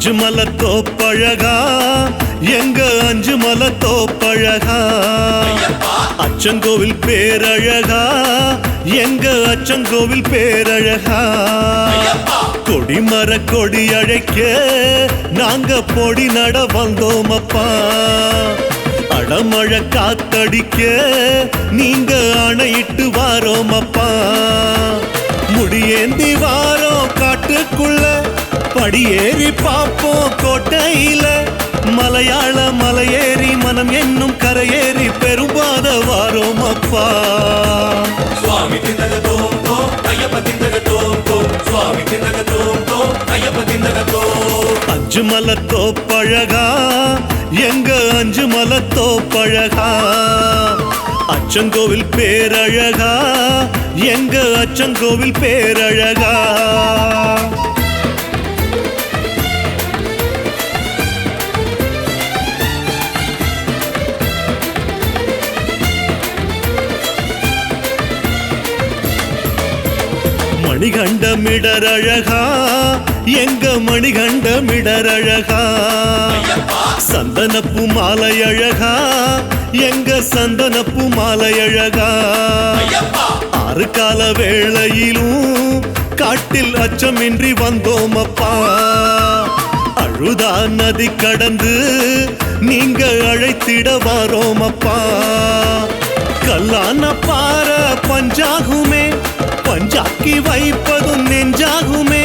அஞ்சு மலை தோப்பழகா எங்க அஞ்சு மலை தோப்பழகா அச்சங்கோவில் பேரழகா எங்க அச்சங்கோவில் பேரழகா கொடிமர கொடி அழைக்க நாங்க பொடி நட வந்தோம் அப்பா அடமழை காத்தடிக்க நீங்க அணையிட்டு வாரோம் அப்பா முடியேந்தி வாரோம் காட்டுக்குள்ள படியேறி பாப்போம் கோட்டையில மலையாள மலையேறி மனம் என்னும் கரையேறி பெரும்பாத வாரோம் அப்பா சுவாமி திந்தக தோம் தோம் ஐயப்ப திந்தக தோம் தோம் சுவாமி திந்தக தோம் தோம் ஐயப்ப திந்தக தோம் அஞ்சு மலை தோப்பழகா எங்க அஞ்சு மலை தோப்பழகா அச்சங்கோவில் பேரழகா எங்க அச்சங்கோவில் பேரழகா மணிகண்டமிடரழகா எங்க மணிகண்டமிடரழகா சந்தனப்பு மாலை அழகா எங்க சந்தனப்பு மாலை அழகா ஆறு கால வேளையிலும் காட்டில் அச்சமின்றி வந்தோம் அப்பா அழுதா நதி கடந்து நீங்க அழைத்திட வாரோம் அப்பா கல்லான பார பஞ்சாகுமே பஞ்சாக்கி வைப்பதும் நெஞ்சாகுமே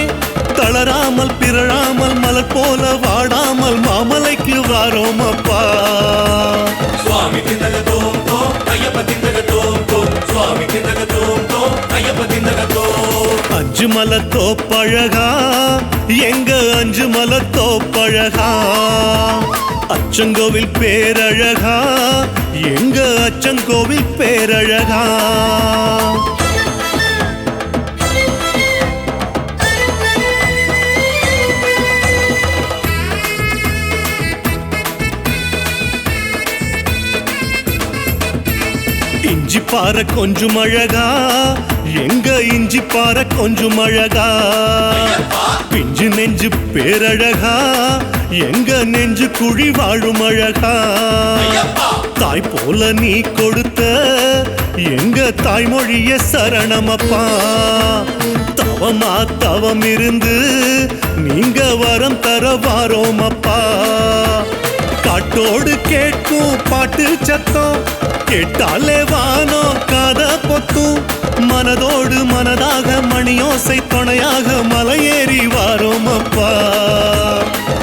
தளராமல் பிறழாமல் மலர் போல வாடாமல் மாமலைக்கு வாரோம் அப்பா சுவாமி திந்தக தோம் தோம் ஐயப்ப திந்தக தோம் தோம் சுவாமி திந்தக தோம் தோம் ஐயப்ப திந்தக தோம் அஞ்சு மலை தோப்பழகா எங்க அஞ்சு மலை தோப்பழகா அச்சங்கோவில் பேரழகா எங்க அச்சங்கோவில் பேரழகா இஞ்சி பாற கொஞ்சம் அழகா எங்க இஞ்சி பாற கொஞ்சம் அழகா பிஞ்சு நெஞ்சு பேரழகா எங்க நெஞ்சு குழி வாழும் அழகா தாய் போல நீ கொடுத்த எங்க தாய்மொழிய சரணமப்பா தவமா தவம் இருந்து நீங்க வரம் தர வாரோம் அப்பா காட்டோடு கேட்கும் பாட்டு சத்தம் கேட்டாலே வானோ காத பொத்தும் மனதோடு மனதாக மணியோசை துணையாக மலையேறி வாரோம் அப்பா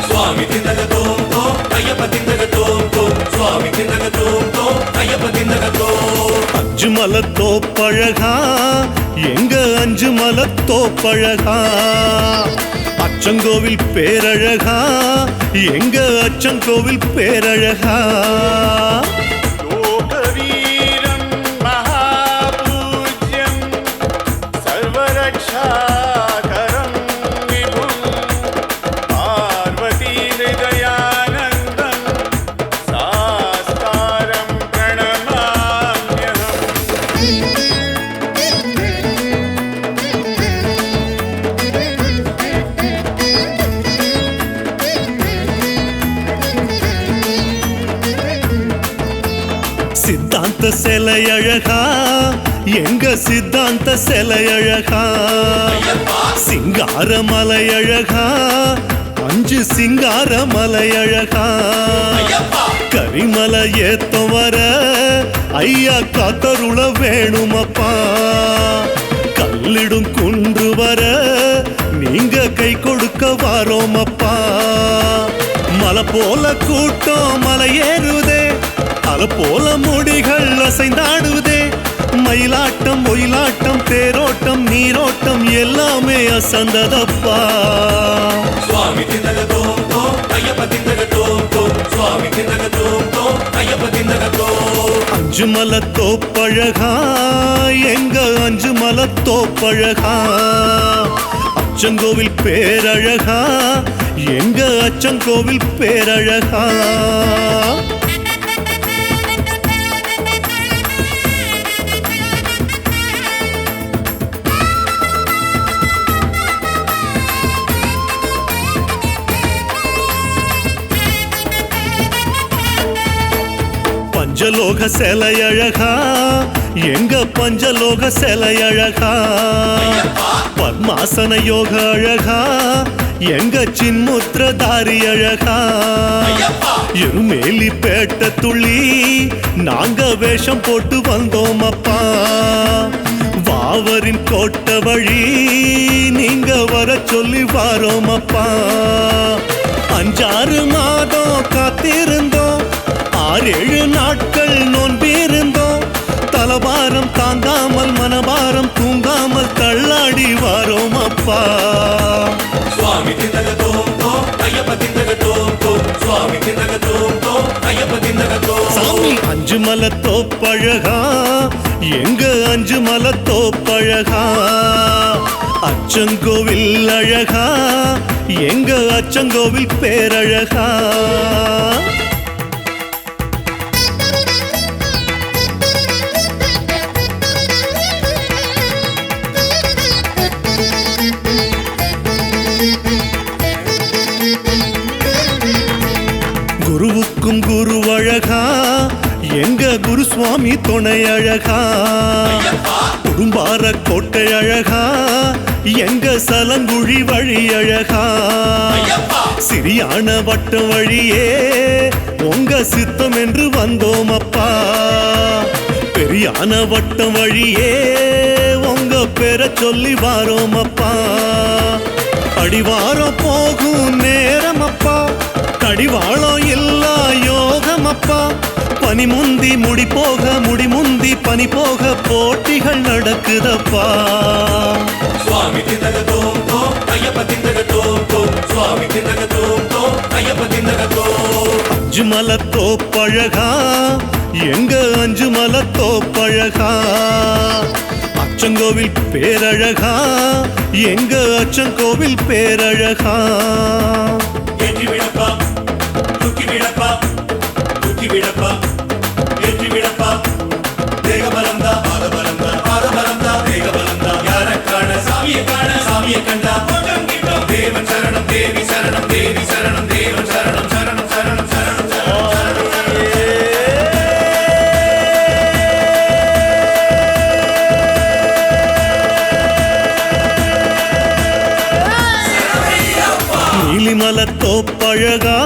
சுவாமி திந்தக தோம் தோம் ஐயப்ப திந்தக தோம் தோம் சுவாமி திந்தக தோம் தோம் ஐயப்ப திந்தக தோம் அஞ்சு மலை தோப்பழகா எங்க அஞ்சு மலை தோப்பழகா அச்சங்கோவில் பேரழகா எங்க அச்சங்கோவில் பேரழகா சித்தாந்த சிலை அழகா எங்க சித்தாந்த சிலை அழகா சிங்கார மலை அழகா அஞ்சு சிங்கார மலை அழகா கரிமலை ஏத்தம் வர ஐயா காத்தருள வேணுமப்பா கல்லிடும் குன்று வர நீங்க கை கொடுக்க வாரோம் அப்பா மலை போல கூட்டம் மலை ஏறுதே அல போல முடிகள் அசைந்தாடுதே மயிலாட்டம் ஒயிலாட்டம் தேரோட்டம் நீரோட்டம் எல்லாமே அசந்ததப்பா சுவாமி திந்தக தோம் தோம் ஐயப்ப திந்தக தோம் தோம் சுவாமி திந்தக தோம் தோம் ஐயப்ப திந்தக தோம் அஞ்சு மலை தோப்பழகா எங்க அஞ்சு மலை தோப்பழகா அச்சங்கோவில் பேரழகா எங்க அச்சங்கோவில் பேரழகா பஞ்சலோக சிலை அழகா எங்க பஞ்சலோக சிலை அழகா பத்மாசன யோக அழகா எங்க சின்முத்திரதாரி அழகா இருமேலி பேட்ட துள்ளி நாங்க வேஷம் போட்டு வந்தோம் அப்பா வாவரின் கோட்ட வழி நீங்க வர சொல்லி வாரோம் அப்பா 5-6 மாதம் காத்திருந்தோம் 6-7 நாட்கள் நோன்பிருந்தோம் தலபாரம் தாங்காமல் மனபாரம் தூங்காமல் தள்ளாடி வாரோம் அப்பா சுவாமி திந்தக தோம் தோம் ஐயப்ப திந்தக தோம் தோம் சுவாமி திந்தக தோம் தோம் ஐயப்ப திந்தக தோம் சாமி 5 மலை தோப்பழகா எங்க 5 மலை தோப்பழகா அச்சங்கோவில் அழகா எங்க அச்சங்கோவில் பேரழகா குருவுக்கும் குருவழகா எங்க குரு சுவாமி துணை அழகா குடும்பார கோட்டை அழகா எங்க சலங்குழி வழி அழகா சிறியான வட்டம் வழியே உங்க சித்தம் என்று வந்தோம் அப்பா பெரியான வட்டம் வழியே உங்க பேரை சொல்லி வாரோம் அப்பா அடிவாரம் போகும் நேரம் அப்பா கடிவாளம் இல்லா யோகம் அப்பா பனி முந்தி முடி போக முடி முந்தி பனி போக போட்டிகள் நடக்குதப்பா சுவாமி திந்தக தோம் தோம் ஐயப்ப திந்தக தோம் தோம் சுவாமி திந்தக தோம் தோம் ஐயப்ப திந்தக தோம் 5 மலை தோப்பழகா எங்க 5 மலை தோப்பழகா அச்சங்கோவில் பேரழகா எங்க அச்சங்கோவில் பேரழகா ஏற்றி விடப்பா தூக்கி விடப்பா தூக்கி விடப்பா ஏற்றி விடப்பா தேக பலந்தா பாத பலந்தா பாத பலந்தா தேக பலந்தா யார காண சாமியை கண்டா கொஞ்சம் கிட்டும் தேவன் சரணம் தேவி சரணம் தேவி சரணம் தேவன் சரணம் சரணம் சரணம் சரணம் சரணம் நீலிமலை தோப்பழகா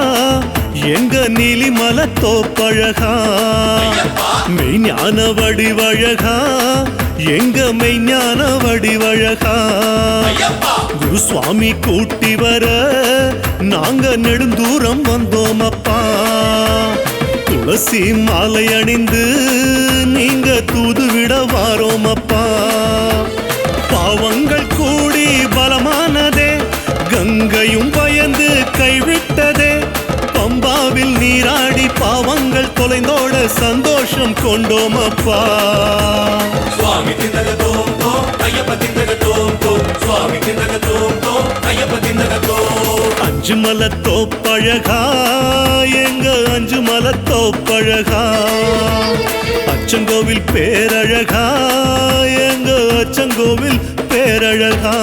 எங்க நீலிமலை தோப்பழகா மெய்ஞான வடிவழகா எங்க மெய்ஞான வடிவழகா குரு சுவாமி கூட்டி வர நாங்க நெடுந்தூரம் வந்தோம் அப்பா துளசி மாலை அணிந்து நீங்க தூது விட வாரோம் அப்பா பாவங்கள் கூடி பலமானதே கங்கையும் பயந்து கைவிட்டதே பம்பாவில் நீராடி பாவங்கள் தொலைந்தோட சந்தோஷம் கொண்டோம் அப்பா சுவாமி திந்தக தோம் தோம் ஐயப்ப திந்தக தோம் தோம் சுவாமி திந்தக தோம் தோம் ஐயப்ப திந்தக தோம் 5 மலை தோப்பழகா எங்க 5 மலை தோப்பழகா அச்சங்கோவில் பேரழகா எங்க அச்சங்கோவில் பேரழகா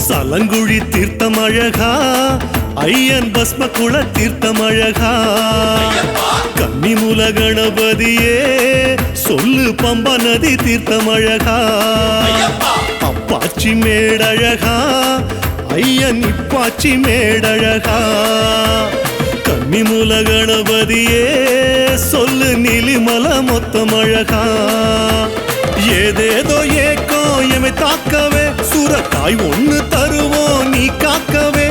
சலங்குழி தீர்த்தம் அழகா ஐயன் பஸ்ம குல தீர்த்தம் அழகா கன்னிமூல கணபதியே சொல்லு பம்பா நதி தீர்த்தம் அழகா அப்பாச்சி மேடழகா ஐயன் இப்பாச்சி மேடழகா கன்னிமூல கணபதியே சொல்லு நீலிமல மொத்தம் அழகா ஏதேதோ ஏக்கம் எமை தாக்கவே சூரக்காய் ஒண்ணு தருவோம் நீ காக்கவே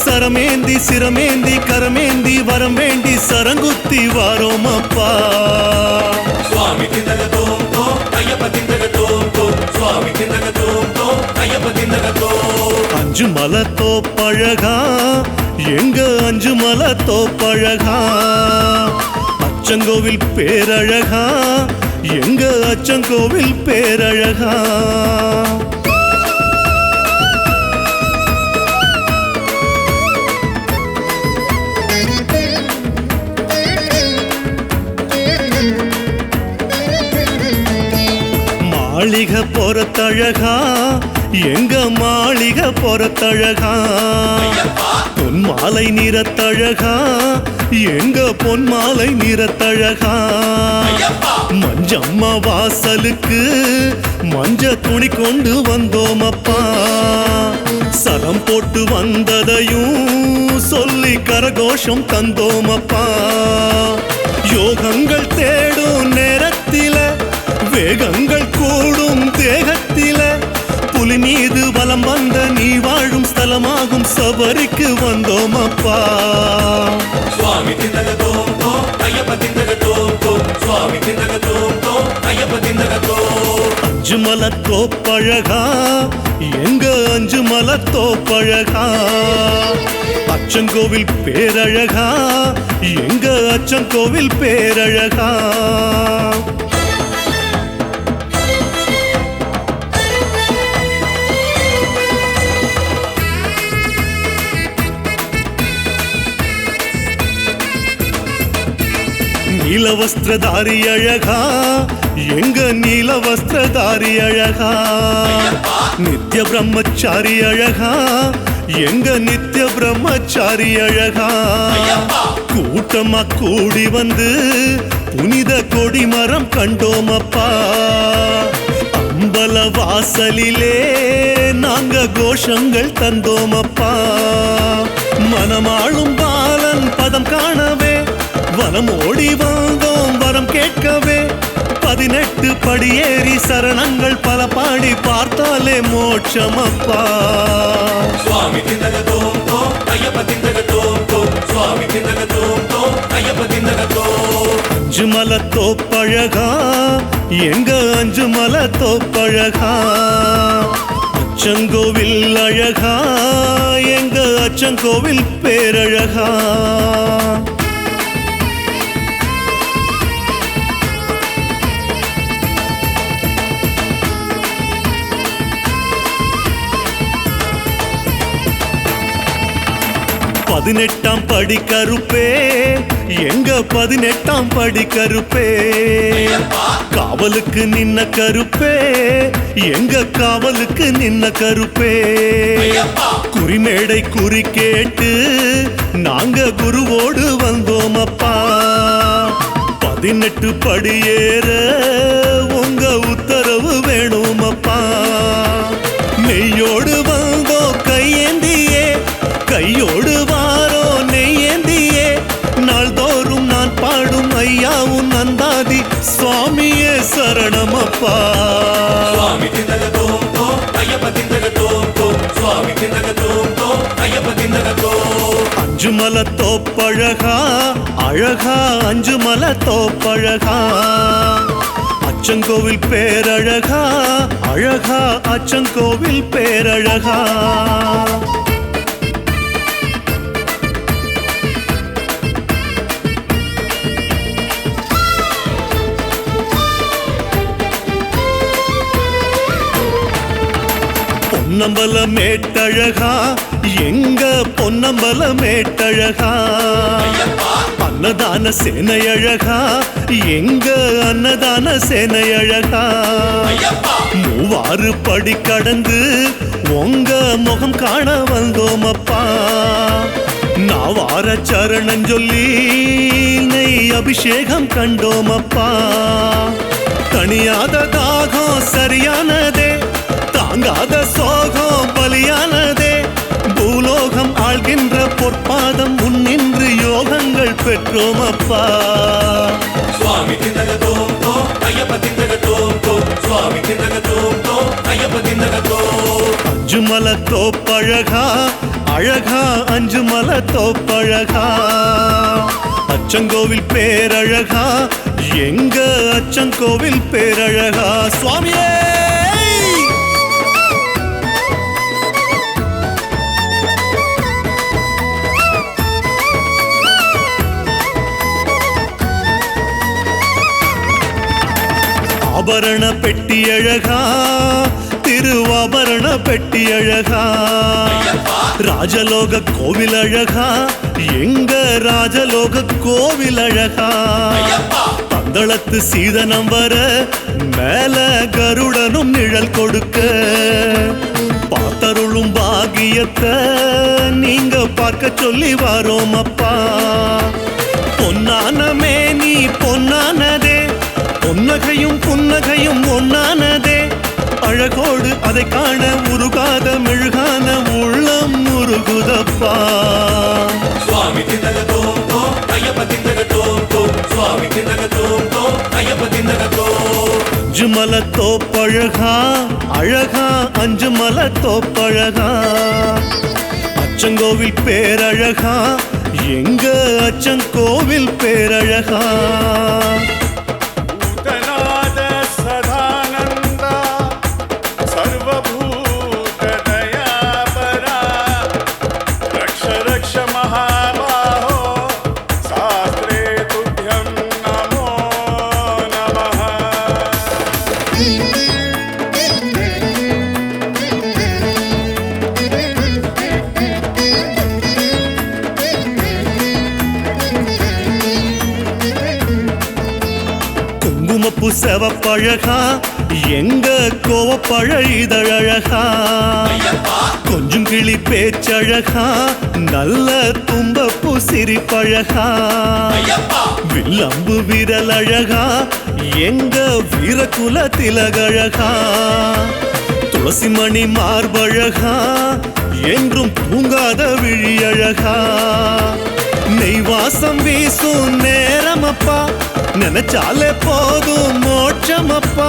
சரமேந்தி சிரமேந்தி கரமேந்தி வரம் வேண்டி சரங்குத்தி வாரோம் அப்பா சுவாமி திந்தக தோம் தோம் ஐயப்ப திந்தக தோம் தோம் சுவாமி திந்தக தோம் தோம் ஐயப்ப திந்தக தோம் 5 மலை தோப்பழகா எங்க 5 மலை தோப்பழகா அச்சங்கோவில் பேரழகா எங்க அச்சங்கோவில் பேரழகா. மாளிகை பொறத்தழகா, எங்க மாளிகை பொறத்தழகா. பொன்மாலை நிறத்தழகா, எங்க பொன்மாலை நிறத்தழகா. மஞ்சம்மா வாசலுக்கு மஞ்ச துணி கொண்டு வந்தோம் அப்பா. சரம் போட்டு வந்ததையும் சொல்லி கரகோஷம் தந்தோம் அப்பா. யோகங்கள் தேடும் நேரத்தில வேகங்கள் கூடும் தேகத்தில புலி மீது வலம் வந்த நீ வாழும் ஸ்தலமாகும் சபரிக்கு வந்தோம் அப்பா. சுவாமி திந்தக தோம் தோம் ஐயப்ப திந்தக தோம் தோம் சுவாமி திந்தக தோம் தோம் ஐயப்ப திந்தக தோம். அஞ்சு மலத்தோப்பழகா, எங்க அஞ்சு மலத்தோப்பழகா. அச்சங்கோவில் பேரழகா, எங்க அச்சங்கோவில் பேரழகா. நீலவஸ்திரதாரி அழகா, எங்க நீலவஸ்திரதாரி அழகா. நித்ய பிரம்மச்சாரி அழகா, எங்க நித்ய பிரம்மச்சாரி அழகா. கூட்டமா கூடி வந்து புனித கொடிமரம் கண்டோம் அப்பா. அம்பல வாசலிலே நாங்க கோஷங்கள் தந்தோம் அப்பா. மனமாளும் பாலன் பதம் காணவே வனம் ஓடி வந்தோம் வரம் கேட்கவே. 18 படியேறி சரணங்கள் பல பாடி பார்த்தாலே மோட்சம் அப்பா. சுவாமி திந்தக தோம் தோம் ஐயப்ப திந்தக தோம் தோம் சுவாமி திந்தக தோம் தோம் ஐயப்ப திந்தக தோம். அஞ்சு மலத்தோப்பழகா, எங்க அஞ்சு மலத்தோப்பழகா. அச்சங்கோவில் அழகா, எங்க அச்சங்கோவில் பேரழகா. பதினெட்டாம் படி கருப்பே, எங்க 18ஆம் படி கருப்பே. காவலுக்கு நின்ன கருப்பே, எங்க காவலுக்கு நின்ன கருப்பே. குறிமேடை குறி கேட்டு நாங்க குருவோடு வந்தோம் அப்பா. 18 படி ஏற உங்க உத்தரவு வேணும் அப்பா. நெய்யோடு வந்தோ கையேந்தியே, கையோடு வாரோ நெய்யேந்தியே. நாள்தோறும் நான் பாடும் ஐயாவும் நந்தாதி சுவாமியே சரணமப்பா. சுவாமி திந்தக தோம் தோம் ஐயப்ப திந்தக தோம் தோம் சுவாமி திந்தக தோம் தோம் ஐயப்ப திந்தக தோம். அஞ்சு மலத்தோப்பழகா அழகா, அஞ்சு மலத்தோப்பழகா. அச்சங்கோவில் பேரழகா, அழகா அச்சங்கோவில் பேரழகா. பொன்னம்பல மேட்டழகா, எங்க பொன்னம்பல மேட்டழகா. அன்னதான சேனையழகா, எங்க அன்னதான சேனையழகா. மூவாறு படி கடந்து உங்க முகம் காண வந்தோம் அப்பா. நாவார சரணம் சொல்லி நெய் அபிஷேகம் கண்டோம் அப்பா. தனியாத தாகம் சரியானதே, தாங்காத சோகம் பலியானதே. பூலோகம் ஆள்கின்ற பொற்பாதம் முன்னின்று யோகங்கள் பெற்றோம் அப்பா. சுவாமி திந்தக தோம் தோம் ஐயப்ப திந்தக தோம் தோம் சுவாமி திந்தக தோம் தோம் ஐயப்ப திந்தக தோம். அஞ்சு மலத்தோப்பழகா, அழகா அஞ்சு மலத்தோப்பழகா. அச்சங்கோவில் பேரழகா, எங்க அச்சங்கோவில் பேரழகா. சுவாமியே ஆபரண பெட்டி அழகா, திருவாபரண பெட்டி அழகா, ராஜலோக கோவில் அழகா, எங்க ராஜலோக கோவில் அழகா, பந்தளத்து சீதனம் வர மேல கருடனும் நிழல் கொடுக்க, பார்த்தருளும் பாகியத்தை நீங்க பார்க்க சொல்லி வாரோம் அப்பா. பொன்னான மேனி பொன்னானதே, பொன்னகையும் புன்னகையும் ஒன்னானதே, அழகோடு அதை காண உருகாத மெழுகான உள்ளம் உருகுதப்பா. சுவாமி திந்தகத்தோம் தோம் ஐயப்ப திந்தகத்தோம் தோம், சுவாமி திந்தகத்தோம் தோம் ஐயப்ப திந்தகத்தோம். அஞ்சுமல தோப்பழகா அழகா, அஞ்சுமல தோப்பழகா, அச்சங்கோவில் பேரழகா, எங்க அச்சங்கோவில் பேரழகா. भूतनाद सदानंद सर्वभूत दयापरा, रक्ष रक्ष महाबाहो शास्त्रे तुभ्यं नमो नमः. குங்குமப்பூ செவப்பழகா, எங்க கோவப்பழ இதழழகா, கொஞ்சம் கிளி பேச்சழகா, நல்ல தும்பப்பூ சிரிப்பழகா, வில்லம்பு விரல் அழகா, எங்க வீரகுல திலகழகா, துளசி மணி மார்பழகா, என்றும் தூங்காத விழியழகா, நெய்வாசம் வீசும் நேரமப்பா, நினைச்சாலே போதும் மோட்சமப்பா,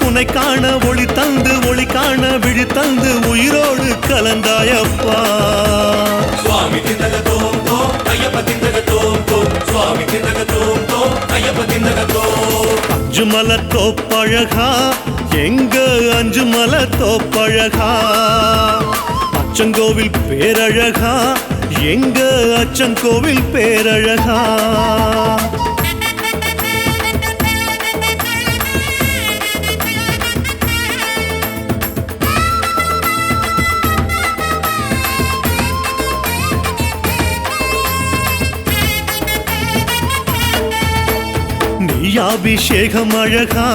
உன்னை காண ஒளி தந்து ஒளி காண விழி தந்து உயிரோடு கலந்தாயப்பா. சுவாமி திந்தகத்தோம் தோம் ஐயப்ப திந்தகத்தோம் தோம், சுவாமி திந்தகத்தோம் தோம் ஐயப்ப திந்தகத்தோம். அஞ்சுமல தோப்பழகா, எங்க அஞ்சுமல தோப்பழகா, அச்சங்கோவில் பேரழகா, எங்க அச்சங்கோவில் பேரழகா. நெய்யாபிஷேகம் அழகா,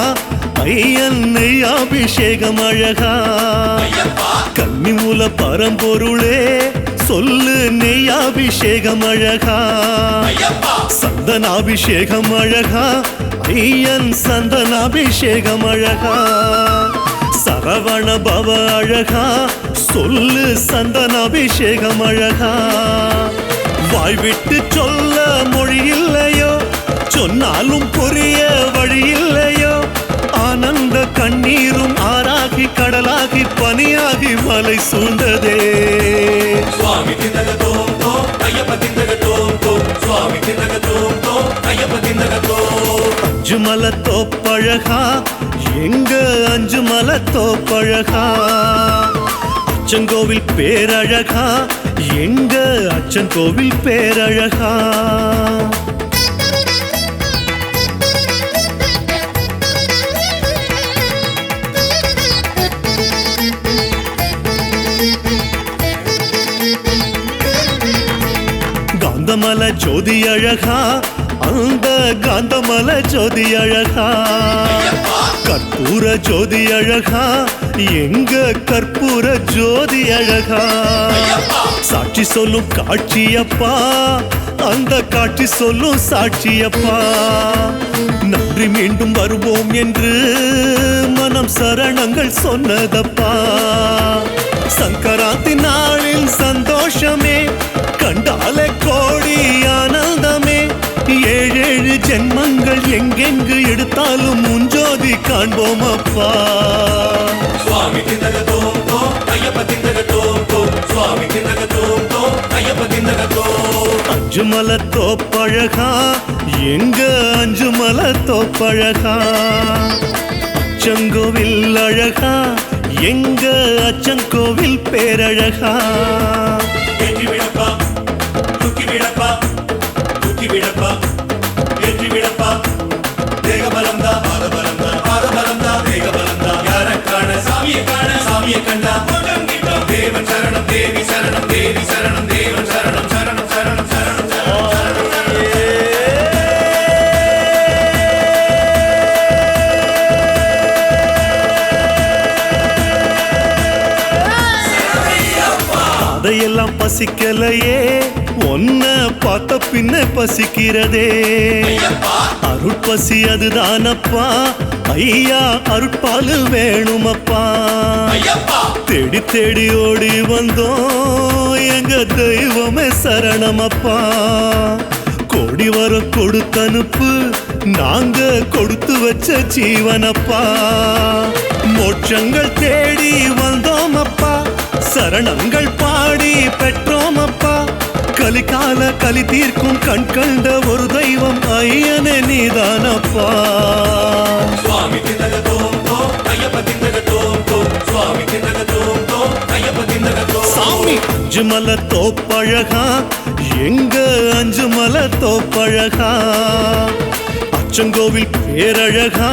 ஐயன் நெய்யாபிஷேகம் அழகா, கன்னிமூல பரம்பொருளே சொல்லு நெய்யாபிஷேகம் அழகா, சந்தனாபிஷேகம் அழகா, ஐயன் சந்தனாபிஷேகம் அழகா, சரவண பவ அழகா, சொல்லு சந்தனாபிஷேகம் அழகா, வாய் விட்டு சொல்ல மொழி இல்லையோ, சொன்னாலும் புரிய வழி இல்லையோ, ஆனந்த கண்ணீரும் ஆறாகி கடலாகி பனியாகி மலை சூழ்ந்ததே. சுவாமி திந்தகத்தோம் தோம் ஐயப்ப திந்தகத்தோம் தோம், சுவாமி திந்தகத்தோம் தோம் ஐயப்ப திந்தகத்தோம். அஞ்சுமல தோப்பழகா, எங்க அஞ்சுமல தோப்பழகா, அச்சங்கோவில் பேரழகா, எங்க அச்சங்கோவில் பேரழகா. காந்தமல ஜோதி அழகா, அந்த காந்தமல ஜோதி அழகா, கற்பூர ஜோதி அழகா, எங்க கற்பூர ஜோதி அழகா, சாட்சி சொல்லும் காட்சியப்பா, அந்த காட்சி சொல்லும் சாட்சியப்பா, நன்றி மீண்டும் வருவோம் என்று மனம் சரணங்கள் சொன்னதப்பா, சங்கராந்தி நாளில் சந்தோஷமே கண்டாலே கோடி ஆனந்தமே, ஏழேழு ஜென்மங்கள் எங்கெங்கு எடுத்தாலும் முஞ்சோதி காண்போம் அப்பா. சுவாமி திந்தகத்தோம் தோம் ஐயப்ப திந்தகத்தோம் தோம், சுவாமி திந்தகத்தோம் தோம் ஐயப்ப திந்தகத்தோம். அஞ்சுமல தோப்பழகா, எங்க அஞ்சுமல தோப்பழகா, அச்சங்கோவில் அழகா, எங்க அச்சங்கோவில் பேரழகா. ஏற்றி விடப்பா தூக்கி விடப்பா, தூக்கி விடப்பா ஏற்றி விடப்பா, தேக பலம்தா பாத பலம்தா பாத பலம்தா பசிக்கலையே ஒன்ன பார்த்த பின்ன பசிக்கிறதே அருட்பசி அதுதானப்பா ஐயா அருட்பாலு வேணுமப்பா தேடி தேடி ஓடி வந்தோம் எங்க தெய்வமே சரணமப்பா கோடி வரம் கொடுத்தனுப்பு நாங்க கொடுத்து வச்ச ஜீவனப்பா மோட்சங்கள் தேடி வந்தோம் அப்பா சரணங்கள் பாடி பெற்றோம் அப்பா கலிகால கலி தீர்க்கும் கண் கண்ட ஒரு தெய்வம் ஐயனே நீதானப்பா சுவாமி திந்தக தோம் தோம் ஐயப்ப திந்தக தோம் தோம் சுவாமி திந்தக தோம் தோம் ஐயப்ப திந்தக தோம் சாமி அஞ்சுமலை தோப்பழகா எங்க அஞ்சுமலை தோப்பழகா அச்சங்கோவில் பேரழகா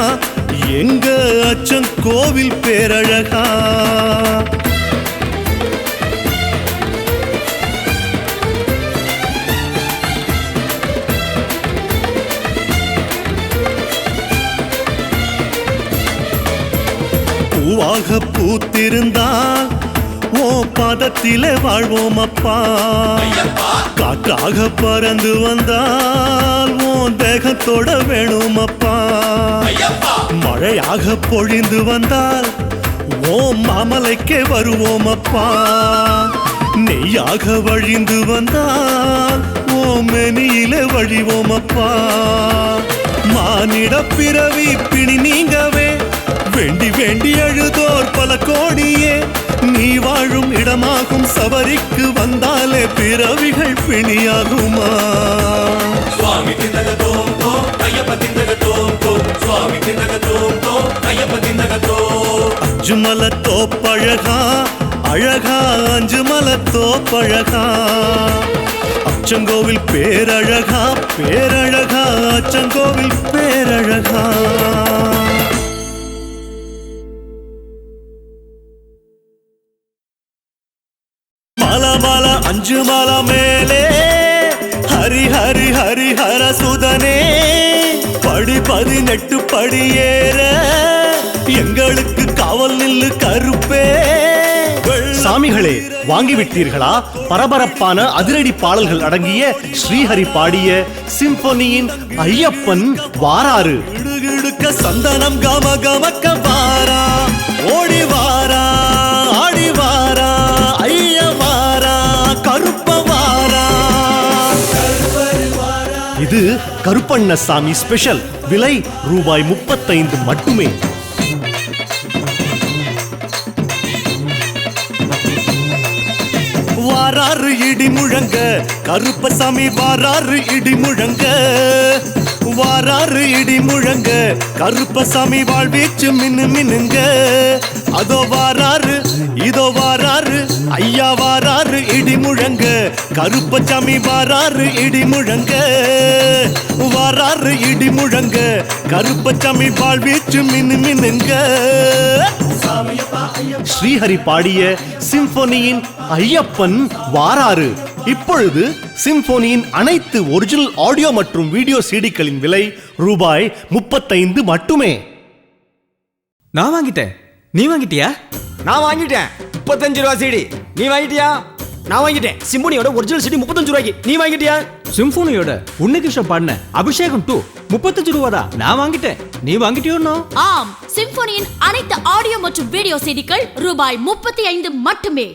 எங்க அச்சங்கோவில் பேரழகா பூவாக பூத்திருந்தால் ஓ பாதத்திலே வாழ்வோம் அப்பா காற்றாக பறந்து வந்தால் ஓ தேகத்தோட வேணும் அப்பா மழையாக பொழிந்து வந்தால் ஓ மாமலைக்கே வருவோம் அப்பா நெய்யாக வழிந்து வந்தால் ஓ மெனியிலே வழிவோம் அப்பா மானிட பிறவி பிணி நீங்கவே வேண்டி வேண்டி அழுதோர் பல கோடியே நீ வாழும் இடமாகும் சபரிக்கு வந்தாலே பிறவிகள் பிணியாகுமா சுவாமி திந்தக தோம் தோம் ஐயப்ப திந்தக தோம் தோம் சுவாமி திந்தக தோம் தோம் ஐயப்ப திந்தக தோம் அஞ்சுமலை தோப்பழகா அழகா அஞ்சுமலை தோப்பழகா அச்சங்கோவில் பேரழகா பேரழகா அச்சங்கோவில் பேரழகா மலமல அஞ்சு மல மேலே ஹரி ஹரி ஹரி ஹர சுதனே படி 18 படி ஏற எங்களுக்கு காவல் நில்லு கருப்பே சாமிகளே வாங்கிவிட்டீர்களா பரபரப்பான அதிரடி பாடல்கள் அடங்கிய ஸ்ரீஹரி பாடிய சிம்பொனியின் ஐயப்பன் வாராறு இடுகிடுக்க சந்தனம் கம கமக்க வாரா ஓடி வாரா ஆடி வாரா ஐய வாரா கருப்ப வாரா இது கருப்பண்ணசாமி ஸ்பெஷல் விலை ரூபாய் 35 மட்டுமே வாராறு இடி முழங்க கருப்பசாமி வாராறு இடி முழங்க வாராறு இடி முழங்க கருப்பசாமி வாழ்வீச்சு மின்னு மின்னுங்க அதோ வாராறு இதோ வாராறு ஐயா வாராறு இடி முழங்க கருப்பசாமி வாராறு இடி முழங்க வாராறு இடி முழங்க கருப்பசாமி வாழ்வீச்சு மின்னு மின்னுங்க ஸ்ரீஹரி பாடிய சிம்பொனியின் ஐயப்பன் வாராறு இப்பொழுது சிம்பொனியின் அனைத்து ஒரிஜினல் ஆடியோ மற்றும் வீடியோ சிடிக்களின் விலை ரூபாய் 35 மட்டுமே. நான் வாங்கிட்டேன். நீ வாங்கிட்டியா? நான் வாங்கிட்டேன் 35 ரூபா சிடி. நீ வாங்கிட்டியா? நான் வாங்கிட்டேன். சிம்பொனியோட ஒரிஜினல் சிடி 35 ரூபாய்க்கு. நீ வாங்கிட்டியா? சிம்பொனியோட உன்னிகிருஷ்ணன் பாடின அபிஷேகம் 2 35 ரூபா தான். நான் வாங்கிட்டேன். நீ வாங்கிட்டியோனோ? ஆம், சிம்பொனியின் அனைத்து ஆடியோ மற்றும் வீடியோ சிடிக்கள் ரூபாய் 35 மட்டுமே.